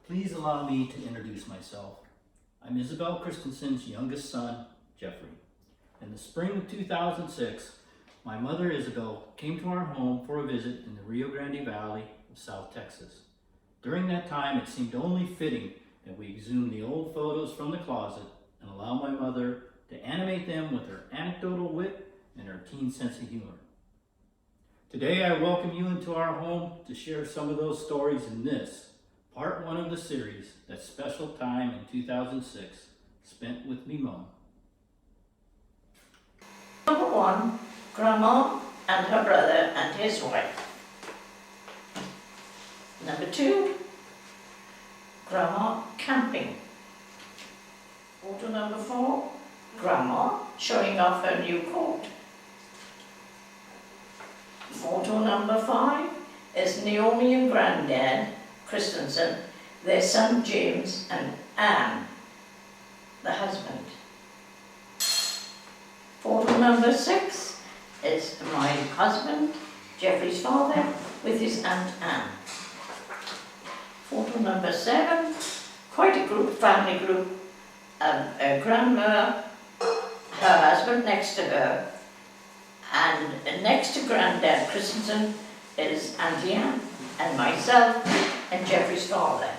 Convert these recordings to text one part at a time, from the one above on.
Please allow me to introduce myself. I'm Isabel Christensen's youngest son, Jeffrey. In the spring of 2006, my mother Isabel came to our home for a visit in the Rio Grande Valley of South Texas. During that time, it seemed only fitting that we exhume the old photos from the closet and allow my mother to animate them with her anecdotal wit and her keen sense of humor. Today, I welcome you into our home to share some of those stories in this, part one of the series, that special time in 2006, spent with me mom. Number one, Grandma and her brother and his wife. Number two, Grandma camping. Photo number four, Grandma showing off her new coat. Photo number five is Naomi and Granddad Christensen, their son James and Anne, the husband. Photo number six is my husband, Jeffrey's father, with his Aunt Anne. Photo number seven, quite a group, family group, grandma, her husband next to her, and next to Granddad Christensen is Auntie Anne, and myself and Jeffrey's father.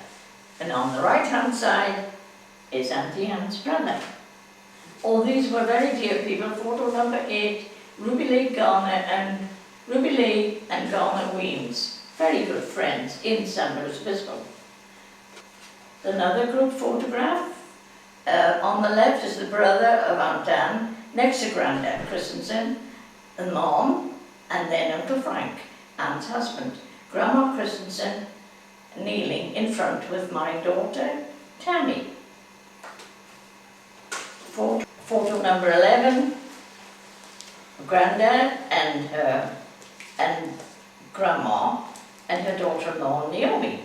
And on the right hand side is Auntie Anne's brother. All these were very dear people. Photo number 8, Ruby Lee and Garner Weems, very good friends in San Luis Obispo. Another group photograph. On the left is the brother of Aunt Anne, next to Granddad Christensen, the mom, and then Uncle Frank, Anne's husband. Grandma Christensen kneeling in front with my daughter, Tammy. Photo number 11, Granddad and Grandma and her daughter-in-law, Naomi.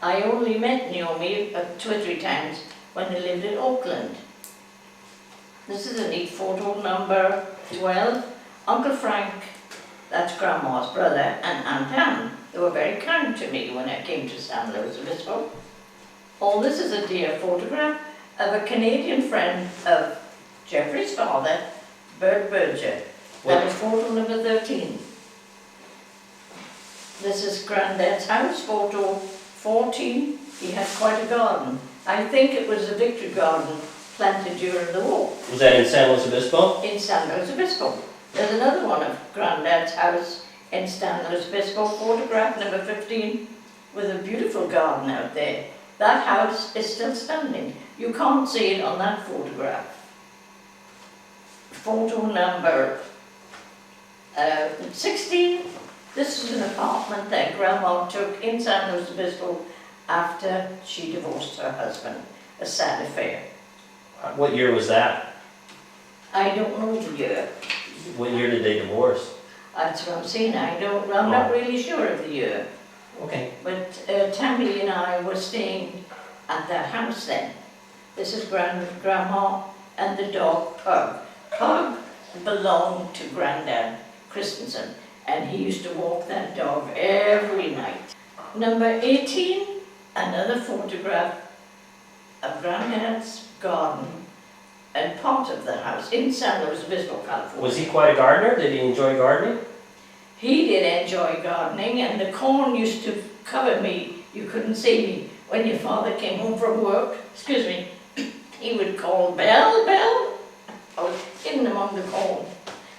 I only met Naomi 2 or 3 times when they lived in Auckland. This is a neat photo number 12. Uncle Frank, that's Grandma's brother, and Aunt Anne. They were very kind to me when I came to San Luis Obispo. Oh, this is a dear photograph of a Canadian friend of Jeffrey's father, Bert Berger. That is photo number 13. This is Granddad's house, photo 14. He had quite a garden. I think it was a victory garden planted during the war. Was that in San Luis Obispo? In San Luis Obispo. There's another one of Granddad's house in San Luis Obispo, photograph number 15, with a beautiful garden out there. That house is still standing. You can't see it on that photograph. Photo number 16. This is an apartment that Grandma took in San Luis Obispo after she divorced her husband. A sad affair. What year was that? I don't know the year. What year did they divorce? That's what I'm saying. I'm not really sure of the year. Okay. But Tammy and I were staying at their house then. This is Grandma and the dog Pug. Pug belonged to Granddad Christensen, and he used to walk that dog every night. Number 18, another photograph of Granddad's garden and part of the house in San Luis Obispo, California. Was he quite a gardener? Did he enjoy gardening? He did enjoy gardening, and the corn used to cover me. You couldn't see me. When your father came home from work, excuse me, he would call, Bell, Bell. I was hidden among the corn.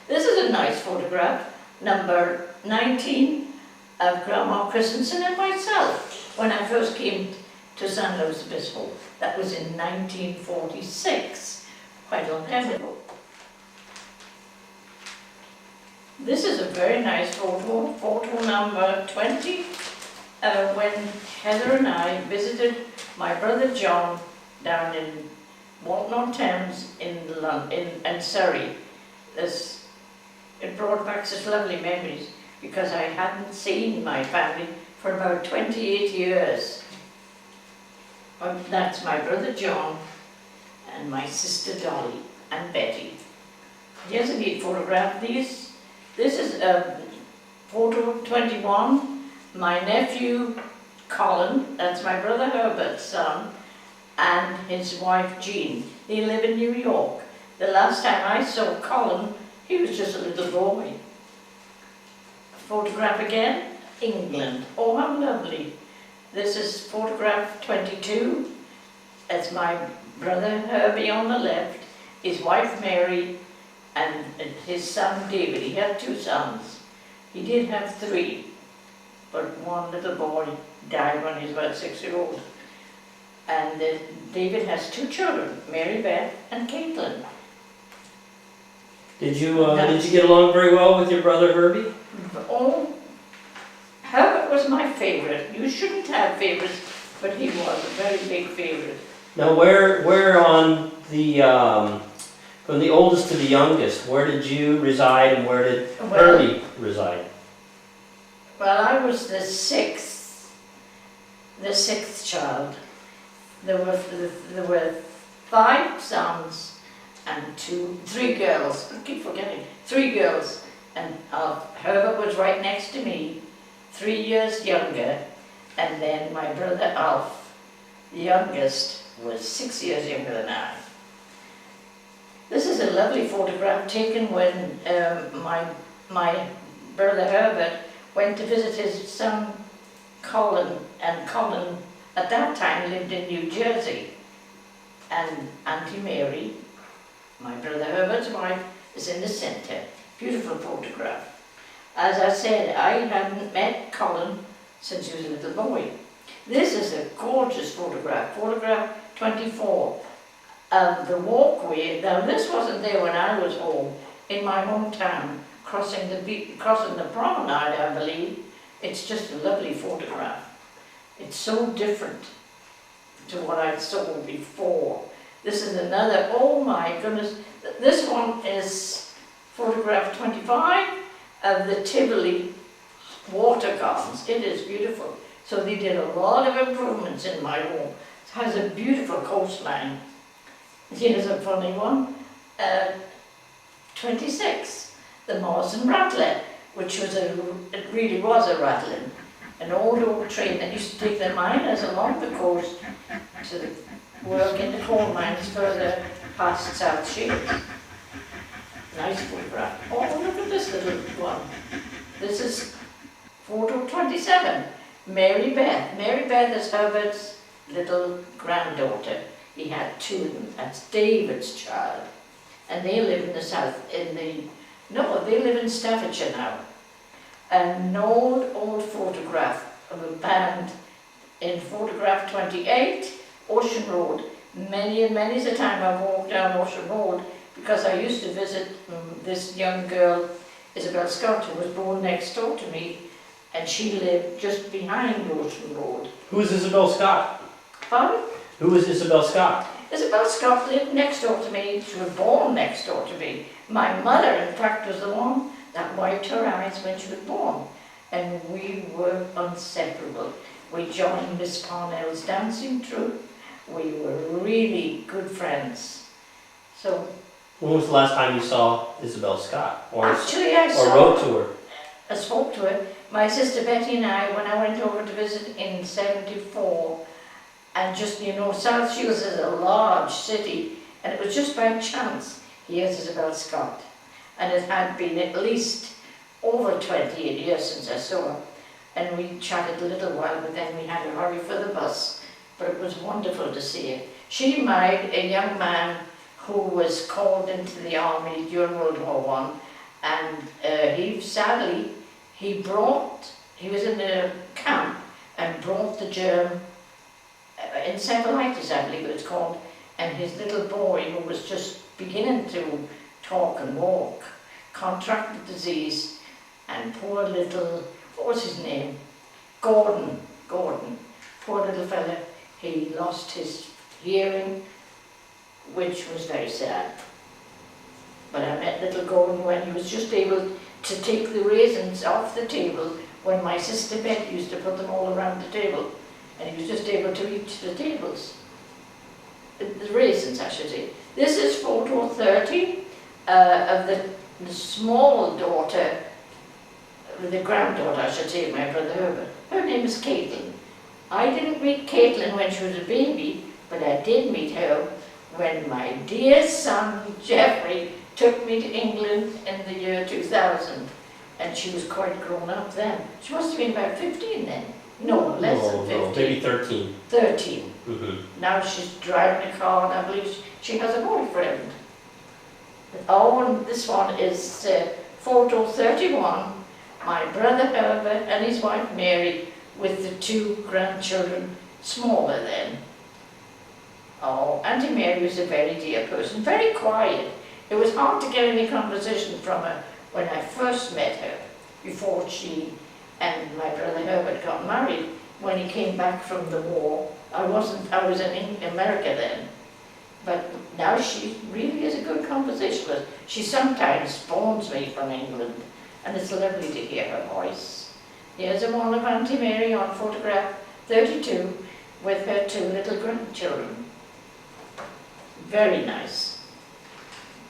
This is a nice photograph, number 19, of Grandma Christensen and myself when I first came to San Luis Obispo. That was in 1946. Quite a long time ago. This is a very nice photo number 20, when Heather and I visited my brother John down in Walton-on-Thames in Surrey. It brought back such lovely memories because I hadn't seen my family for about 28 years. That's my brother John and my sister Dolly and Betty. Here's a neat photograph. This is photo 21. My nephew Colin, that's my brother Herbert's son, and his wife Jean. They live in New York. The last time I saw Colin, he was just a little boy. Photograph again, England. Oh, how lovely. This is photograph 22. That's my brother Herbie on the left, his wife Mary, and his son David. He had 2 sons. He did have 3, but one little boy died when he was about 6-year-old. And David has 2 children, Mary Beth and Caitlin. Did you get along very well with your brother Herbie? Oh, Herbert was my favourite. You shouldn't have favourites, but he was a very big favourite. Now, where on the from the oldest to the youngest, where did you reside, and where did Herbie reside? Well, I was the sixth child. There were 5 sons and 3 girls. I keep forgetting. 3 girls, and Herbert was right next to me, 3 years younger, and then my brother Alf, the youngest, was 6 years younger than I. This is a lovely photograph taken when my brother Herbert went to visit his son Colin, and Colin at that time lived in New Jersey. And Auntie Mary, my brother Herbert's wife, is in the centre. Beautiful photograph. As I said, I hadn't met Colin since he was a little boy. This is a gorgeous photograph, photograph 24 of the walkway. Now this wasn't there when I was home, in my hometown, crossing the promenade, I believe. It's just a lovely photograph. It's so different to what I saw before. This is another, oh my goodness, this one is photograph 25 of the Tivoli water gardens. It is beautiful. So they did a lot of improvements in my home. It has a beautiful coastline. Here's a funny one. 26, the Morrison Rattler, which was it really was a rattling. An old train that used to take the miners along the coast to work in the coal mines further past South Shields. Nice photograph. Oh, look at this little one. This is photo 27. Mary Beth. Mary Beth is Herbert's little granddaughter. He had 2 of them. That's David's child. And they live in the south, they live in Staffordshire now. An old photograph of a band in photograph 28, Ocean Road. Many and many's a time I've walked down Ocean Road because I used to visit this young girl, Isabel Scott, who was born next door to me, and she lived just behind Ocean Road. Who is Isabel Scott? Pardon? Who is Isabel Scott? Isabel Scott lived next door to me. She was born next door to me. My mother, in fact, was the one that wiped her eyes when she was born. And we were inseparable. We joined Miss Parnell's dancing troupe. We were really good friends. So, When was the last time you saw Isabel Scott? actually I wrote to her? I spoke to her. My sister Betty and I, when I went over to visit in '74, and just, South Shields is a large city, and it was just by chance, here's Isabel Scott. And it had been at least over 28 years since I saw her. And we chatted a little while, but then we had to hurry for the bus. But it was wonderful to see her. She married a young man who was called into the army during World War I, and he was in the camp and brought the germ, encephalitis I believe it's called, and his little boy, who was just beginning to talk and walk, contracted disease, and poor little, what was his name? Gordon, poor little fella, he lost his hearing, which was very sad. But I met little Gordon when he was just able to take the raisins off the table when my sister Bet used to put them all around the table. And he was just able to reach the tables. The raisins, I should say. This is photo 30 of the small daughter, the granddaughter, I should say, of my brother Herbert. Her name is Caitlin. I didn't meet Caitlin when she was a baby, but I did meet her when my dear son Jeffrey took me to England in the year 2000. And she was quite grown up then. She must have been about 15 then. No, less than 15. No, maybe 13. 13. Mm-hmm. Now she's driving a car and I believe she has a boyfriend. Oh, and this one is photo 31. My brother Herbert and his wife Mary with the 2 grandchildren, smaller then. Oh, Auntie Mary was a very dear person, very quiet. It was hard to get any conversation from her when I first met her, before she and my brother Herbert got married. When he came back from the war, I was in America then. But now she really is a good conversationalist. She sometimes phones me from England, and it's lovely to hear her voice. Here's a one of Auntie Mary on photograph 32 with her 2 little grandchildren. Very nice.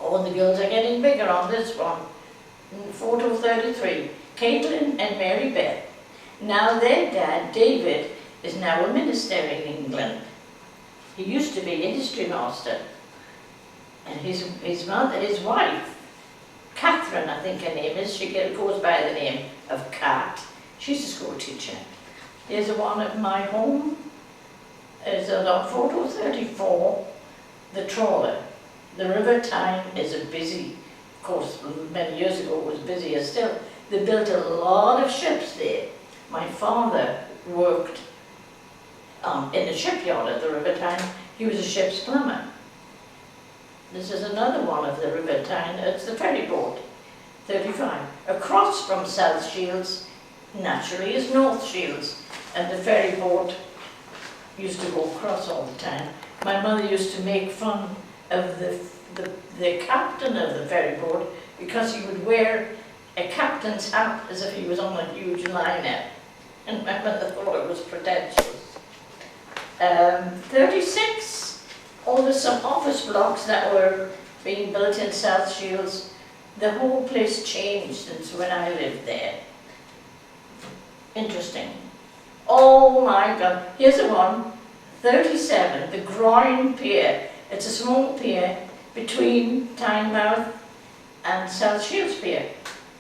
Oh, the girls are getting bigger on this one. Photo 33, Caitlin and Mary Beth. Now their dad, David, is now a minister in England. He used to be a history master. And his mother, his wife, Catherine, I think her name is, she goes by the name of Kat. She's a school teacher. Here's one of my home. It's on photo 34, the trawler. The River Tyne is a busy, of course, many years ago it was busier still. They built a lot of ships there. My father worked in a shipyard at the River Tyne. He was a ship's plumber. This is another one of the River Tyne. It's the ferry boat, 35. Across from South Shields, naturally, is North Shields. And the ferry boat used to go across all the time. My mother used to make fun of the captain of the ferry boat because he would wear a captain's hat as if he was on a huge liner. And my mother thought it was pretentious. 36, oh, there's some office blocks that were being built in South Shields. The whole place changed since when I lived there. Interesting. Oh my God, here's a one, 37, the Groyne Pier. It's a small pier between Tynemouth and South Shields Pier.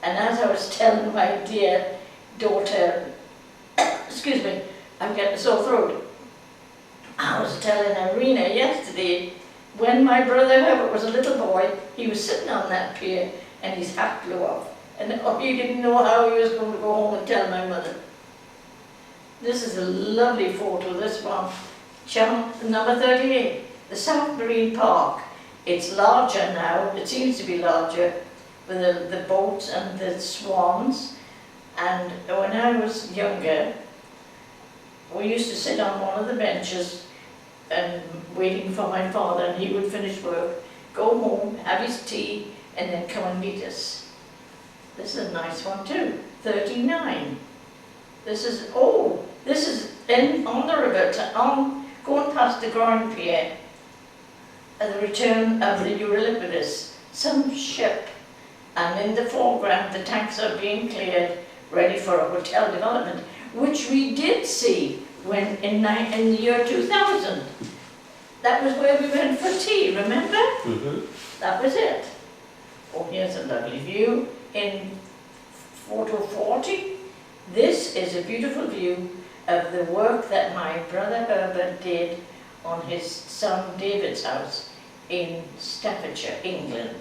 And as I was telling my dear daughter, excuse me, I'm getting a sore throat. I was telling Irina yesterday, when my brother Herbert was a little boy, he was sitting on that pier and his hat blew off. And he didn't know how he was going to go home and tell my mother. This is a lovely photo, this one. Number 38, the South Marine Park. It's larger now, it seems to be larger, with the boats and the swans. And when I was younger, we used to sit on one of the benches and waiting for my father, and he would finish work, go home, have his tea, and then come and meet us. This is a nice one too, 39. This is on the river, going past the Groyne Pier, at the return of the Euripidus, some ship, and in the foreground the tanks are being cleared, ready for a hotel development, which we did see when in the year 2000. That was where we went for tea, remember? Mm-hmm. That was it. Oh, here's a lovely view in photo 40. This is a beautiful view of the work that my brother Herbert did on his son David's house in Staffordshire, England.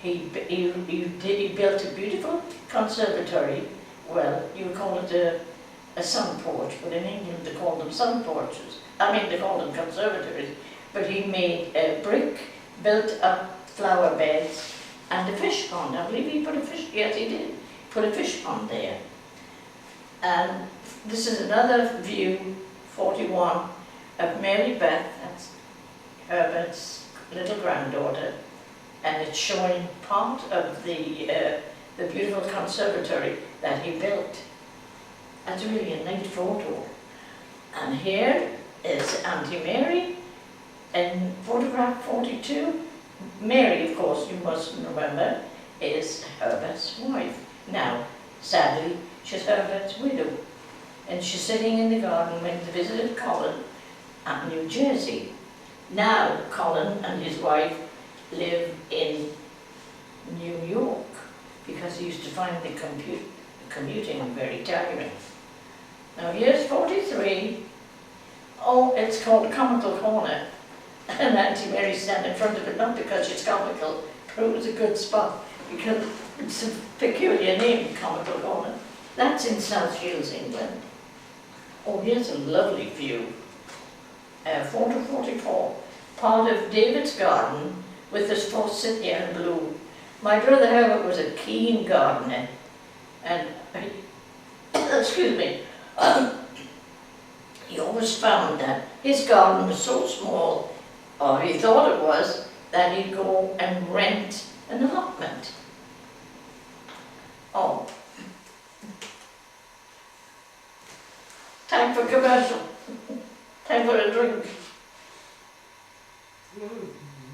He built a beautiful conservatory. Well, you would call it a sun porch, but in England they call them sun porches. I mean, they call them conservatories. But he made a brick, built up flower beds, and a fish pond. I believe he put a fish, yes he did, put a fish pond there. And this is another view, 41, of Mary Beth, that's Herbert's little granddaughter, and it's showing part of the beautiful conservatory that he built. That's really a neat photo. And here is Auntie Mary in photograph 42. Mary, of course, you must remember, is Herbert's wife. Now, sadly, she's Herbert's widow. and she's sitting in the garden when they visited Colin at New Jersey. Now Colin and his wife live in New York because he used to find the commuting very tiring. Now here's 43. Oh, it's called Comical Corner. And Auntie Mary stand in front of it, not because she's comical, but it was a good spot, because it's a peculiar name, Comical Corner. That's in South Shields, England. Oh, here's a lovely view. Photo 44, part of David's garden with his forsythia in blue. My brother Herbert was a keen gardener, and excuse me, he always found that his garden was so small, or he thought it was, that he'd go and rent an allotment. Oh. Time for commercial. Time for a drink.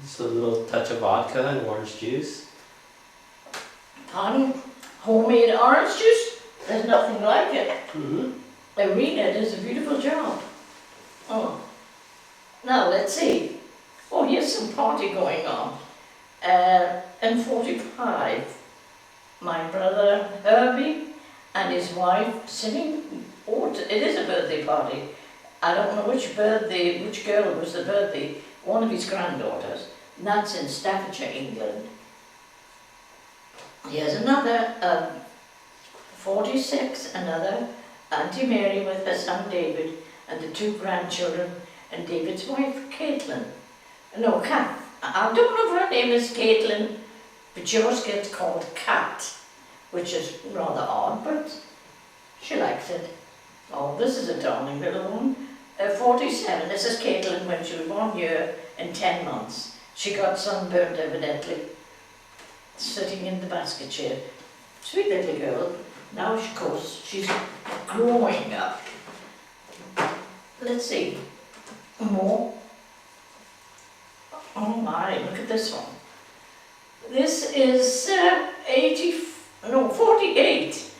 Just a little touch of vodka and orange juice. Pardon? Homemade orange juice? There's nothing like it. Mm-hmm. Irina does a beautiful job. Oh. Now, let's see. Oh, here's some party going on. In 45, my brother Herbie and his wife sitting. Oh, it is a birthday party. I don't know which girl was the birthday. One of his granddaughters. And that's in Staffordshire, England. Here's another, 46, another Auntie Mary with her son David and the 2 grandchildren and David's wife, Caitlin. No, Kath. I don't know if her name is Caitlin, but yours gets called Kat, which is rather odd, but she likes it. Oh, this is a darling little one. 47, this is Caitlin when she was 1 year and 10 months. She got sunburned evidently, sitting in the basket chair. Sweet little girl. Now, of course, she's growing up. Let's see. More. Oh my, look at this one. This is 48.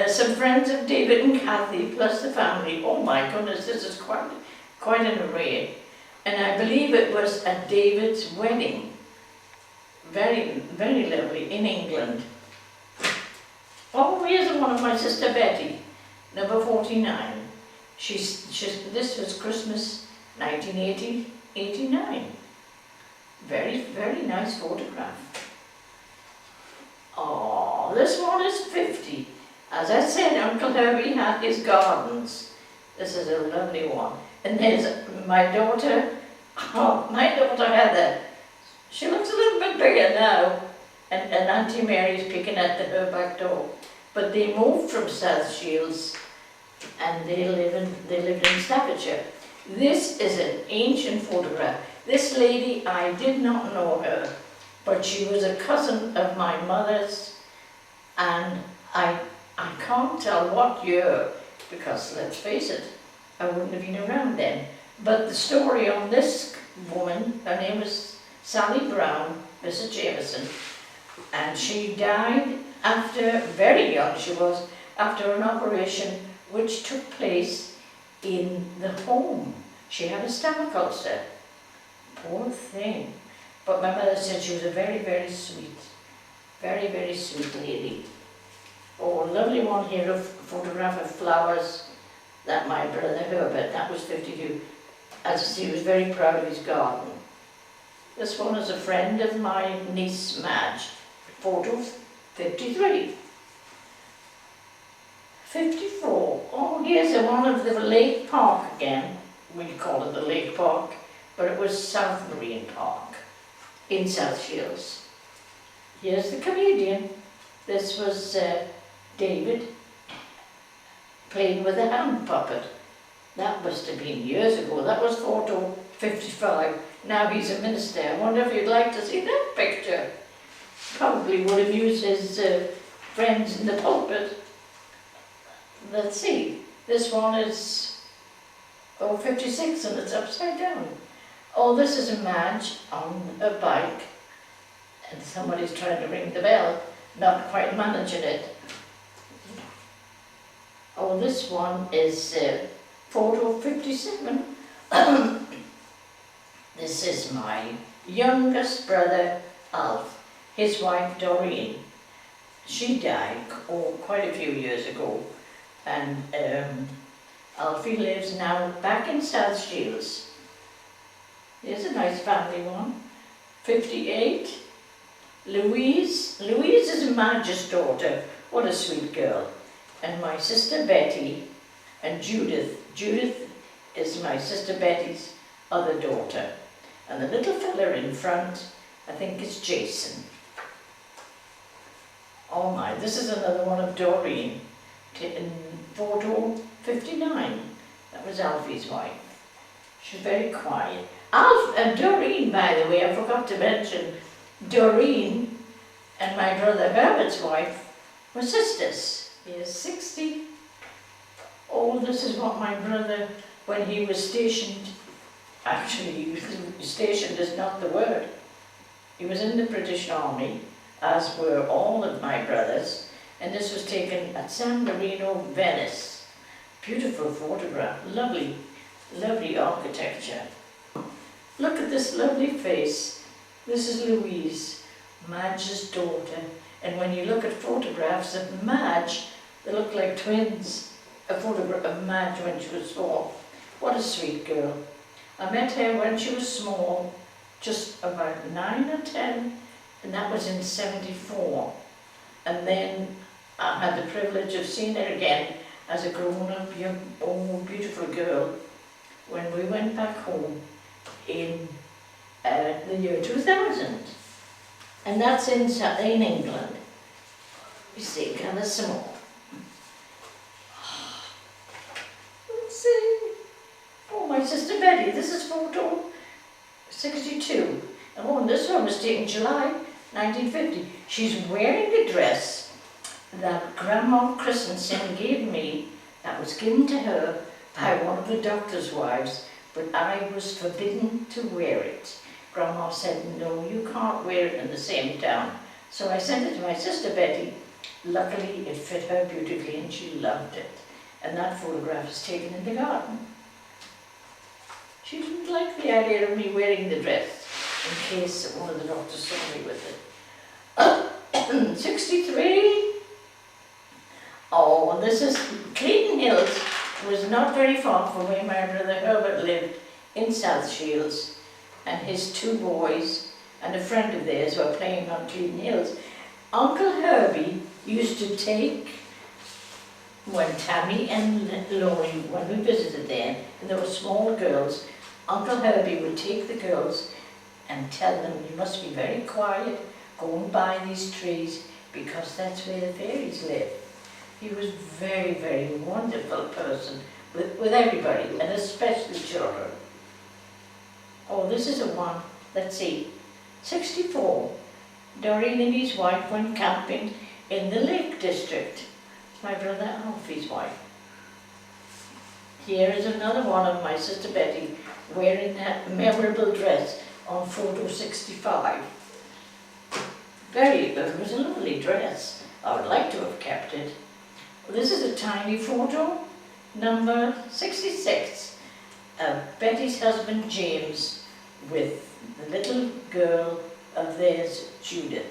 Some friends of David and Kathy, plus the family. Oh my goodness, this is quite an array. And I believe it was at David's wedding. Very, very lovely, in England. Oh, here's one of my sister Betty, number 49. This was Christmas 1989. Very, very nice photograph. Oh, this one is 50. As I said, Uncle Herbie had his gardens. This is a lovely one. And there's my daughter, Heather. She looks a little bit bigger now. And Auntie Mary's picking at her back door. But they moved from South Shields and they lived in Staffordshire. This is an ancient photograph. This lady, I did not know her, but she was a cousin of my mother's, and I can't tell what year, because let's face it, I wouldn't have been around then. But the story on this woman, her name was Sally Brown, Mrs. Jameson, and she died after, very young she was, after an operation which took place in the home. She had a stomach ulcer. Poor thing. But my mother said she was a very, very sweet lady. Oh, a lovely one here, a photograph of flowers that my brother Herbert, that was 52. As I see, he was very proud of his garden. This one is a friend of my niece Madge. Photo 53. 54. Oh, here's a one of the Lake Park again. We call it the Lake Park, but it was South Marine Park in South Shields. Here's the comedian. This was David playing with a hand puppet. That must have been years ago. That was photo 55. Now he's a minister. I wonder if you'd like to see that picture. Probably would amuse his friends in the pulpit. Let's see. This one is 56 and it's upside down. Oh, this is a Madge on a bike. And somebody's trying to ring the bell. Not quite managing it. Oh, this one is photo 57. This is my youngest brother, Alf, his wife, Doreen. She died, quite a few years ago, and Alfie lives now back in South Shields. Here's a nice family one. 58. Louise is Madge's daughter. What a sweet girl. And my sister Betty and Judith. Judith is my sister Betty's other daughter. And the little fella in front, I think is Jason. Oh my, this is another one of Doreen, in photo 59. That was Alfie's wife. She's very quiet. Doreen, by the way, I forgot to mention, Doreen and my brother Herbert's wife were sisters. He is 60. Oh, this is what my brother, when he was stationed, actually, stationed is not the word. He was in the British Army, as were all of my brothers, and this was taken at San Marino, Venice. Beautiful photograph, lovely, lovely architecture. Look at this lovely face. This is Louise, Madge's daughter. And when you look at photographs of Madge, they look like twins. A photograph of Madge when she was small. What a sweet girl. I met her when she was small, just about 9 or 10, and that was in 74. And then I had the privilege of seeing her again as a grown-up, young, old, beautiful girl when we went back home in the year 2000. And that's in England. You see, kind of small. Let's see. Oh, my sister Betty, this is photo 62. And this one was taken July 1950. She's wearing the dress that Grandma Christensen gave me, that was given to her by one of the doctor's wives, but I was forbidden to wear it. Grandma said, no, you can't wear it in the same town. So I sent it to my sister Betty. Luckily, it fit her beautifully and she loved it. And that photograph is taken in the garden. She didn't like the idea of me wearing the dress, in case one of the doctors saw me with it. 63. Oh, and this is Clayton Hills. Was not very far from where my brother Herbert lived in South Shields, and his two boys and a friend of theirs were playing on Clayton Hills. Uncle Herbie used to take, when Tammy and Laurie, when we visited there, and there were small girls, Uncle Herbie would take the girls and tell them, you must be very quiet, go and buy these trees, because that's where the fairies live. He was very, very wonderful person with everybody, and especially children. Oh, this is a one, let's see, 64. Doreen and his wife went camping in the Lake District. It's my brother Alfie's wife. Here is another one of my sister Betty wearing that memorable dress on photo 65. Very good, it was a lovely dress. I would like to have kept it. This is a tiny photo, number 66, of Betty's husband James with the little girl of theirs, Judith.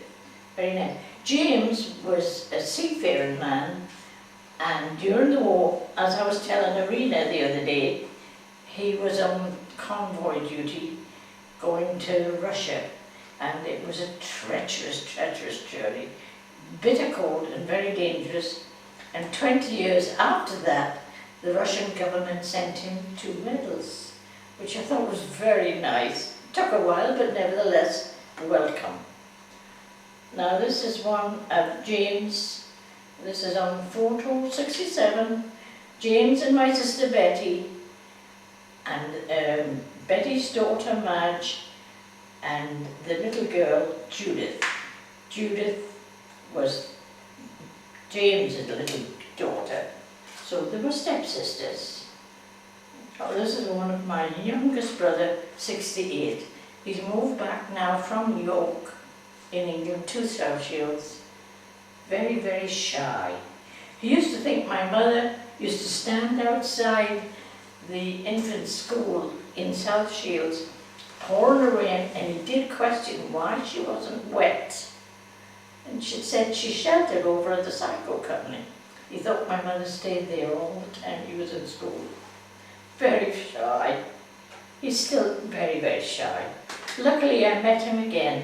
Very nice. James was a seafaring man, and during the war, as I was telling Arena the other day, he was on convoy duty going to Russia, and it was a treacherous, treacherous journey. Bitter cold and very dangerous. And 20 years after that, the Russian government sent him 2 medals, which I thought was very nice. It took a while, but nevertheless, welcome. Now this is one of James. This is on photo 67. James and my sister Betty, and Betty's daughter Madge, and the little girl Judith. Judith was James's little daughter. So they were stepsisters. Oh, this is one of my youngest brother, 68. He's moved back now from York in England to South Shields. Very, very shy. He used to think my mother used to stand outside the infant school in South Shields, pouring the rain, and he did question why she wasn't wet. And she said she sheltered over at the cycle company. He thought my mother stayed there all the time he was in school. Very shy. He's still very, very shy. Luckily, I met him again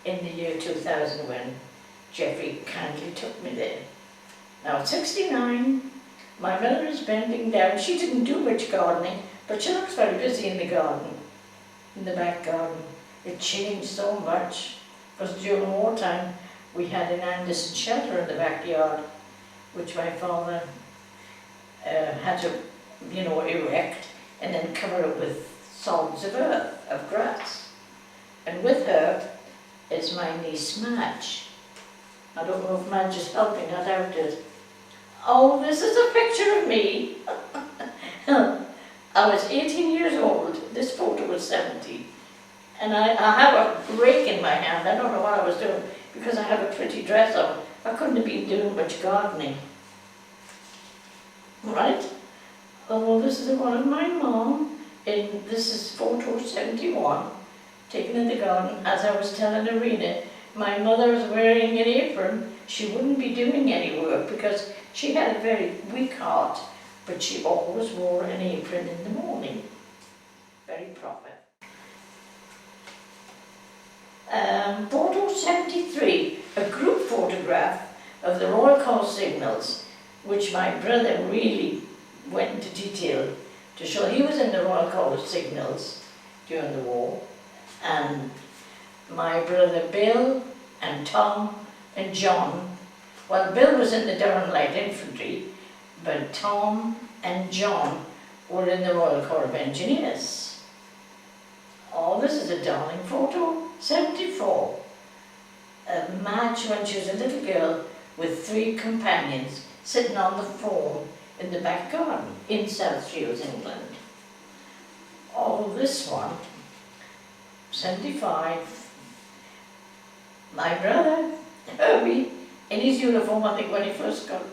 in the year 2000 when Jeffrey kindly took me there. Now at 69, my mother is bending down. She didn't do much gardening, but she looks very busy in the garden, in the back garden. It changed so much, because during wartime, we had an Anderson shelter in the backyard, which my father had to, erect and then cover it with sods of earth, of grass. And with her is my niece Madge. I don't know if Madge is helping her out it. Oh, this is a picture of me. I was 18 years old. This photo was 70. And I have a rake in my hand. I don't know what I was doing because I have a pretty dress on. I couldn't have been doing much gardening. Right? Oh, this is one of my mom. This is photo 71, taken in the garden. As I was telling Irina, my mother was wearing an apron. She wouldn't be doing any work because she had a very weak heart, but she always wore an apron in the morning. Very proper. Photo 73, a group photograph of the Royal Corps signals, which my brother really went into detail to show. He was in the Royal Corps signals during the war, and my brother Bill and Tom and John, well, Bill was in the Durham Light Infantry, but Tom and John were in the Royal Corps of Engineers. Oh, this is a darling photo, 74. Madge, when she was a little girl, with 3 companions, sitting on the phone in the back garden in South Shields, England. Oh, this one, 75. My brother, Herbie, in his uniform, I think when he first got,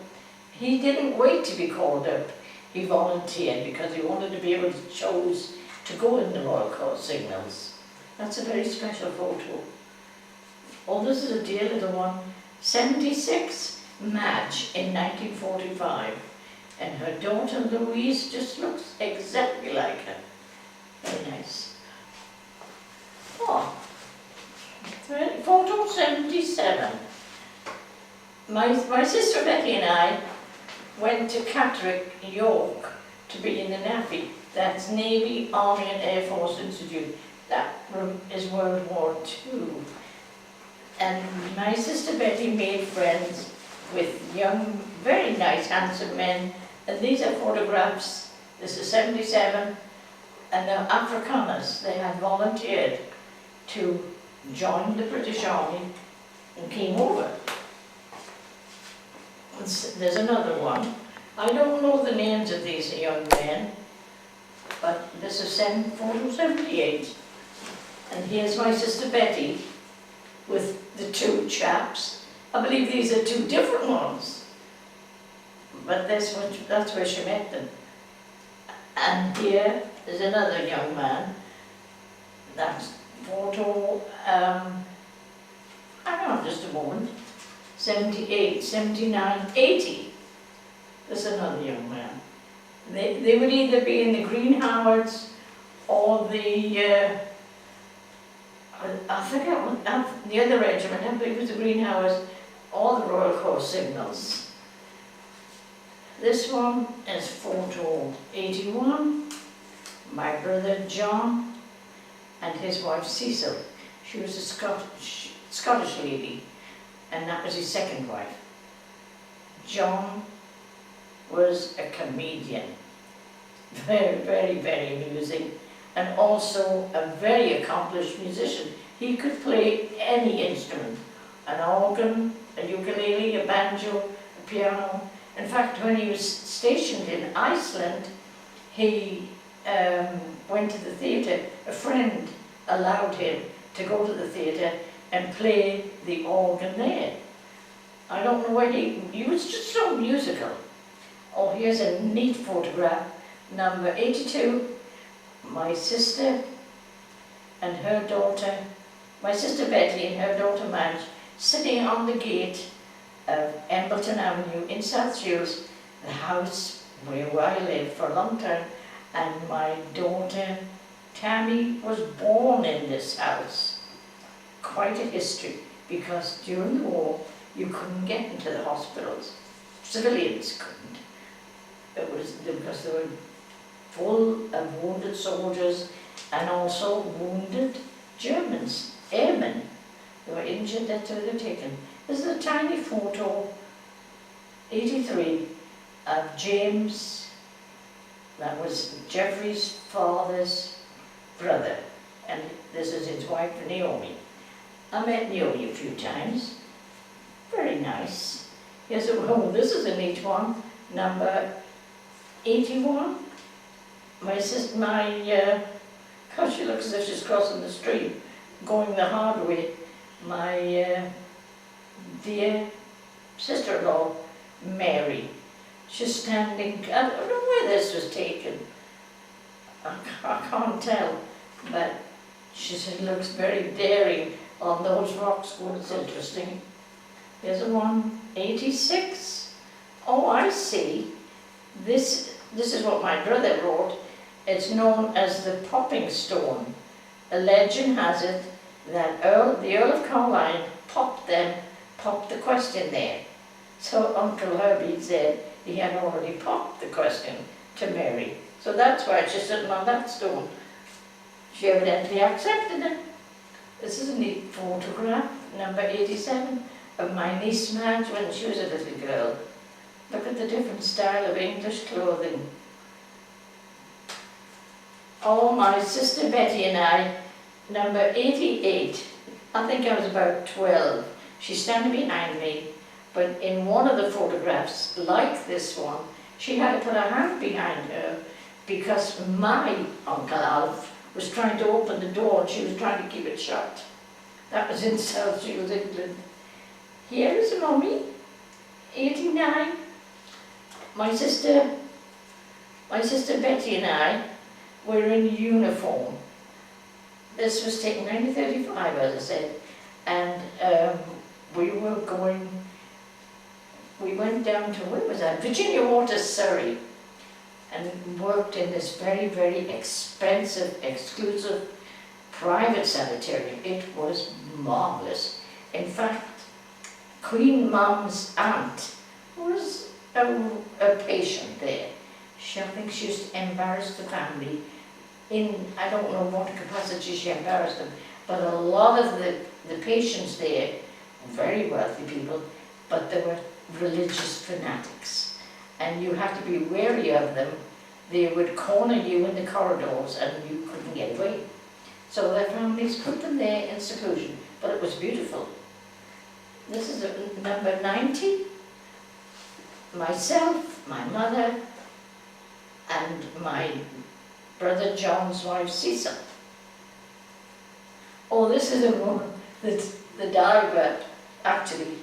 he didn't wait to be called up. He volunteered because he wanted to be able to choose to go in the Royal Corps signals. That's a very special photo. Oh, this is a dear little one. 76, Madge in 1945. And her daughter Louise just looks exactly like her. Very nice. Oh, photo 77. My sister Betty and I went to Catterick, York, to be in the Navy. That's Navy, Army and Air Force Institute. That is World War II. And my sister Betty made friends with young, very nice, handsome men. And these are photographs. This is 77. And they're Afrikaners. They had volunteered to join the British Army and came over. There's another one. I don't know the names of these young men, but this is photo 78. And here's my sister Betty with the 2 chaps. I believe these are 2 different ones, but that's where she met them. And here is another young man. That's photo, hang on just a moment, 78, 79, 80. There's another young man. They would either be in the Green Howards or the, I forget what, the other regiment, I believe it was the Green Howards, or the Royal Corps signals. This one is photo 81. My brother John and his wife Cecil. She was a Scottish lady, and that was his second wife. John was a comedian, very, very, very amusing, and also a very accomplished musician. He could play any instrument, an organ, a ukulele, a banjo, a piano. In fact, when he was stationed in Iceland, he went to the theatre. A friend allowed him to go to the theatre and play the organ there. I don't know where he was just so musical. Oh, here's a neat photograph, number 82. My sister and her daughter, my sister Betty and her daughter Madge, sitting on the gate of Embleton Avenue in South Shields, the house where I lived for a long time, and my daughter Tammy was born in this house. Quite a history, because during the war you couldn't get into the hospitals. Civilians couldn't. It was because they were full of wounded soldiers and also wounded Germans, airmen. They were injured, that's where they were taken. This is a tiny photo, 83, of James, that was Jeffrey's father's brother, and this is his wife Naomi. I met Naomi a few times, very nice. Yes, oh, this is a neat one, number 81. My sister, gosh, she looks as if she's crossing the street, going the hard way. My dear sister-in-law, Mary, she's standing, I don't know where this was taken. I can't tell, but she looks very daring on those rocks. Oh, it's interesting. There's a one, 86. Oh, I see. This is what my brother wrote. It's known as the popping stone. A legend has it that the Earl of Carlisle popped the question there. So Uncle Herbie said he had already popped the question to Mary. So that's why she's sitting on that stone. She evidently accepted it. This is a neat photograph, number 87, of my niece Madge when she was a little girl. Look at the different style of English clothing. Oh, my sister Betty and I, number 88. I think I was about 12. She's standing behind me, but in one of the photographs, like this one, she had to put her hand behind her because my Uncle Alf was trying to open the door and she was trying to keep it shut. That was in South Shields, England. Here is Mummy, 89. My sister Betty and I were in uniform. This was taken 1935, as I said, and we went down to, where was that? Virginia Waters, Surrey, and worked in this very, very expensive, exclusive private sanitarium. It was marvellous. In fact, Queen Mum's aunt was a patient there. I think she used to embarrass the family in, I don't know what capacity she embarrassed them, but a lot of the patients there, very wealthy people, but they were religious fanatics. And you had to be wary of them. They would corner you in the corridors and you couldn't get away. So their families put them there in seclusion, but it was beautiful. This is number 90. Myself, my mother, and my brother John's wife Cecil. Oh, this is a woman that's the diver, actually.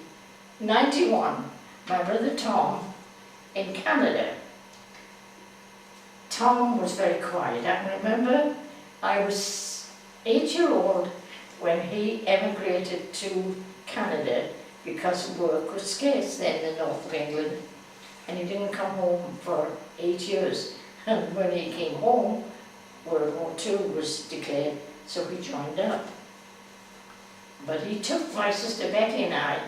91, my brother Tom in Canada. Tom was very quiet. I remember I was 8-year-old when he emigrated to Canada because work was scarce then in the north of England, and he didn't come home for 8 years. And when he came home, World War II was declared, so he joined up. But he took my sister Betty and I,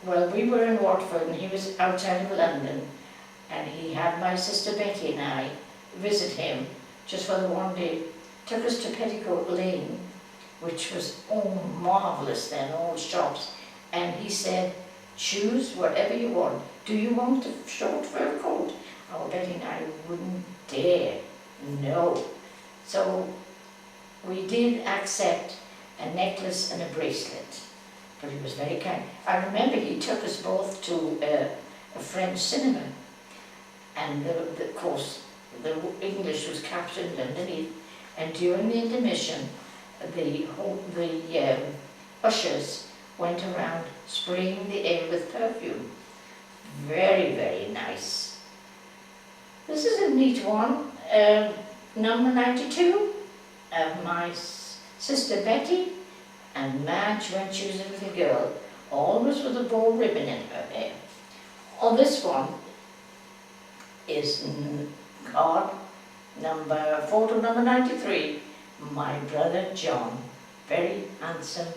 well, we were in Watford and he was outside of London, and he had my sister Betty and I visit him just for the one day. Took us to Petticoat Lane, which was, oh, marvellous then, all shops. And he said, choose whatever you want. Do you want a short fur coat? Oh, Betty and I wouldn't dare, no. So we did accept a necklace and a bracelet, but he was very kind. I remember he took us both to a French cinema, and of course the English was captioned underneath, and during the intermission the ushers went around spraying the air with perfume. Very, very nice. This is a neat one. Number 92 of my sister Betty and Madge when she was a little girl, always with a bow ribbon in her hair. On this one is photo number 93, my brother John. Very handsome,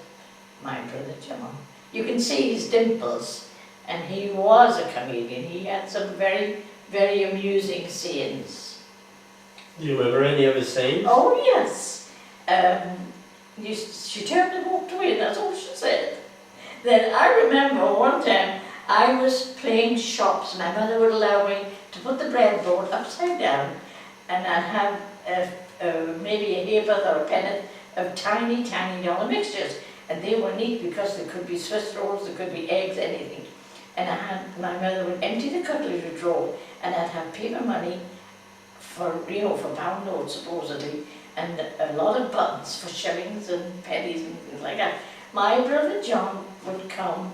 my brother John. You can see his dimples, and he was a comedian. He had some very, very amusing scenes. Do you remember any of his sayings? Oh yes. She turned and walked away, that's all she said. Then I remember one time I was playing shops. My mother would allow me to put the breadboard upside down, and I'd have maybe a ha'porth or a penny of tiny, tiny dollar mixtures. And they were neat because there could be Swiss rolls, there could be eggs, anything. And my mother would empty the cutlery drawer, and I'd have paper money for pound notes supposedly, and a lot of buttons for shillings and pennies and things like that. My brother John would come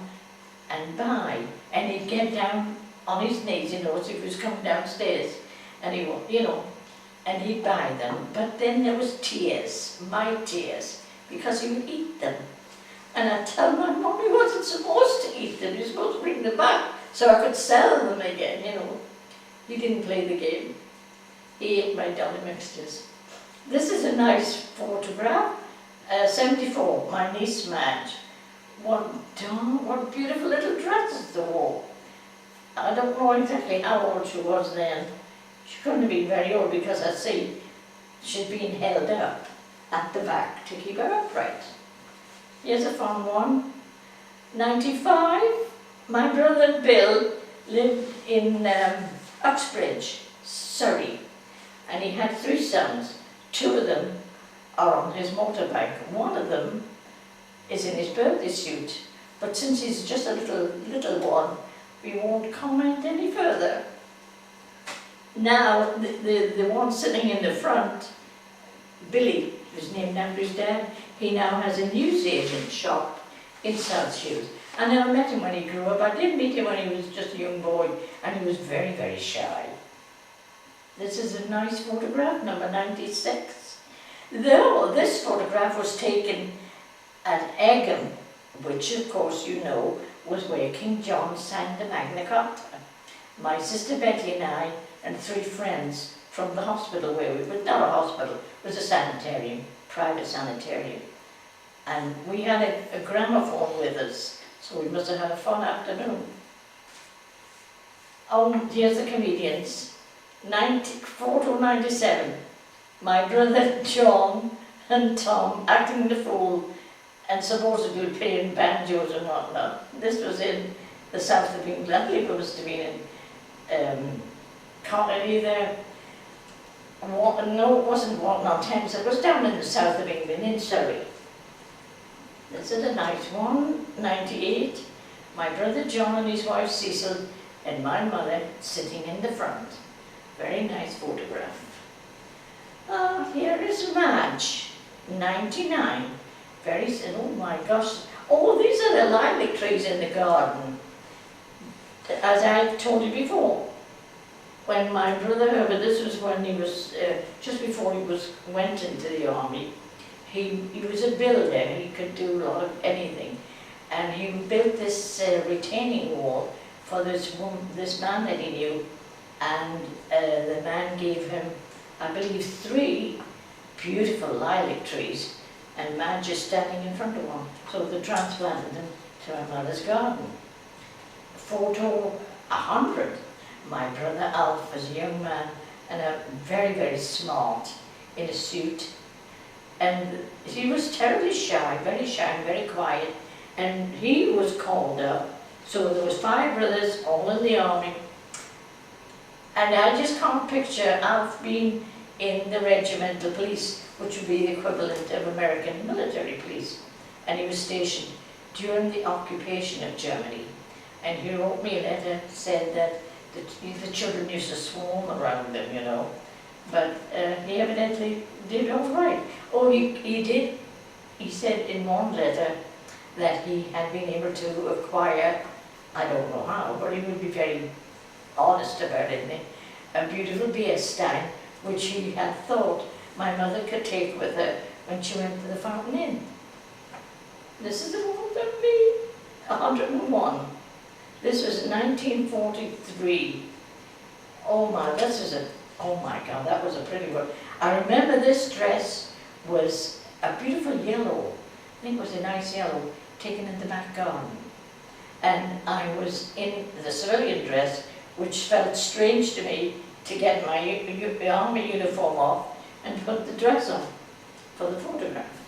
and buy, and he'd get down on his knees, as if he was coming downstairs, and he would, and he'd buy them. But then there was tears, my tears, because he would eat them. And I'd tell my mum he wasn't supposed to eat them, he was supposed to bring them back so I could sell them again, He didn't play the game. He ate my dollar mixtures. This is a nice photograph. 74, my niece Madge. What beautiful little dresses they wore. I don't know exactly how old she was then. She couldn't have been very old because I see she'd been held up at the back to keep her upright. Here's a fun one. 95, my brother Bill lived in Uxbridge, Surrey, and he had 3 sons. 2 of them are on his motorbike. One of them is in his birthday suit, but since he's just a little one, we won't comment any further. Now, the one sitting in the front, Billy, who's named after his dad, he now has a newsagent shop in South Shields. And I met him when he grew up. I did meet him when he was just a young boy, and he was very, very shy. This is a nice photograph, number 96. Though this photograph was taken at Egham, which of course was where King John signed the Magna Carta. My sister Betty and I and 3 friends from the hospital where we were, not a hospital, it was a sanitarium, private sanitarium. And we had a gramophone with us, so we must have had a fun afternoon. Oh, here's the comedians. Photo 97. My brother John and Tom acting the fool and supposedly playing banjos and whatnot. This was in the south of England. I believe it must have been in either. No, it wasn't Walton-on-Thames. It was down in the south of England, in Surrey. This is a nice one. 98. My brother John and his wife Cecil and my mother sitting in the front. Very nice photograph. Here is Madge, 99. Oh my gosh. Oh, these are the lilac trees in the garden. As I told you before, when my brother Herbert, this was when he was, just before he went into the army, he was a builder, he could do a lot of anything. And he built this retaining wall for this man that he knew. And the man gave him, I believe, 3 beautiful lilac trees, and Madge is standing in front of one. So they transplanted them to my mother's garden. Photo 100. My brother Alf was a young man and a very, very smart in a suit. And he was terribly shy, and very quiet. And he was called up. So there was 5 brothers, all in the army. And I just can't picture Alf being in the regimental police, which would be the equivalent of American military police. And he was stationed during the occupation of Germany. And he wrote me a letter, said that the children used to swarm around them, But he evidently did all right. Oh, he did. He said in one letter that he had been able to acquire, I don't know how, but he would be very honest about it, a beautiful beer stein, which she had thought my mother could take with her when she went to the Fountain Inn. This is the one of me, 101. This was 1943. Oh my, oh my God, that was a pretty one. I remember this dress was a beautiful yellow, I think it was a nice yellow, taken in the back garden. And I was in the civilian dress, which felt strange to me to get my army uniform off and put the dress on for the photograph.